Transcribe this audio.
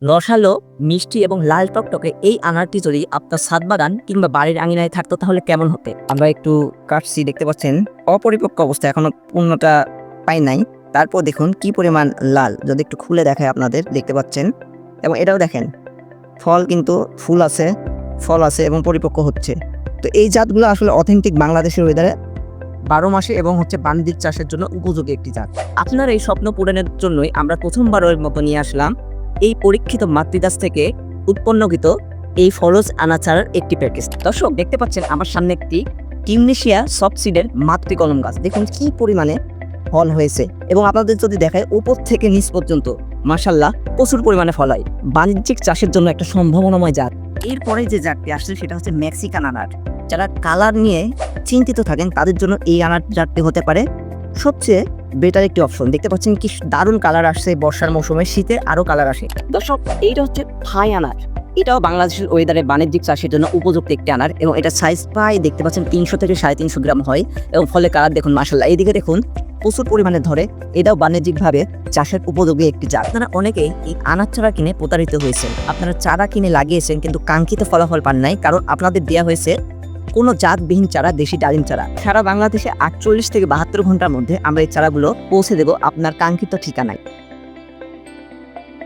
রসালো, মিষ্টি এবং লাল টকটকে এই আনারটি যদি আপনার ছাদ বাগান কিংবা বাড়ির আঙিনায় থাকতো তাহলে কেমন হতে? আমরা একটু কাটছি, দেখতে পাচ্ছেন অপরিপক্ক অবস্থা, এখনো পূর্ণতা পাই নাই। তারপর দেখুন কি পরিমাণ লাল, যদি একটু খুলে দেখায় আপনাদের, দেখতে পাচ্ছেন। এবং এটাও দেখেন, ফল কিন্তু ফুল আছে, ফল আছে এবং পরিপক্ক হচ্ছে। তো এই জাতগুলো আসলে অথেন্টিক বাংলাদেশের ওয়েদারে 12 মাসে এবং বাণিজ্যিক চাষের জন্য উপযোগী একটি জাত। আপনার এই স্বপ্ন পূরণের জন্যই আমরা প্রথমবারের মতো নিয়ে আসলাম এই পরীক্ষিত মাতৃগাছ থেকে উৎপন্নকৃত এই ফলজ আনাচার একটি প্যাকেজ। দর্শক দেখতে পাচ্ছেন আমার সামনে একটি টিউনিশিয়া সফট সিডের মাতৃকলম গাছ। দেখুন কি পরিমাণে ফল হয়েছে, এবং আপনাদের যদি দেখায় উপর থেকে নিচ পর্যন্ত মাশাআল্লাহ প্রচুর পরিমাণে ফল হয়। বাণিজ্যিক চাষের জন্য একটা সম্ভাবনাময় জাত। এরপরে যে জাতটি আসছে সেটা হচ্ছে মেক্সিকান আনার। যারা কালার নিয়ে চিন্তিত থাকেন তাদের জন্য এই আনার জাতটি হতে পারে সবচেয়ে বেটার একটি অপশন। দেখতে পাচ্ছেন কি দারুণ কালার আসছে বর্ষার মৌসুমে, শীতে আরো কালার আসে। দর্শক এইটা হচ্ছে থাই আনার। এটাও বাংলাদেশের ওয়েদারে বাণিজ্যিক চাষের জন্য উপযুক্ত একটি আনার, এবং এটা সাইজ প্রায় দেখতে পাচ্ছেন 300 থেকে 350 গ্রাম হয়, এবং ফলে কালার দেখুন মাশাআল্লাহ। এইদিকে দেখুন প্রচুর পরিমাণে ধরে। এটাও বাণিজ্যিকভাবে চাষের উপযোগী একটি জাত। আপনারা অনেকেই এই আনার চারা কিনে প্রতারিত হয়েছেন। আপনারা চারা কিনে লাগিয়েছেন কিন্তু কাঙ্ক্ষিত ফলাফল পান নাই, কারণ আপনাদের দেওয়া হয়েছে কোনো জাতবিহীন চারা, দেশি ডালিম চারা। সারা বাংলাদেশে 48 থেকে 72 ঘন্টার মধ্যে আমরা এই চারাগুলো পৌঁছে দেব আপনার কাঙ্ক্ষিত ঠিকানায়।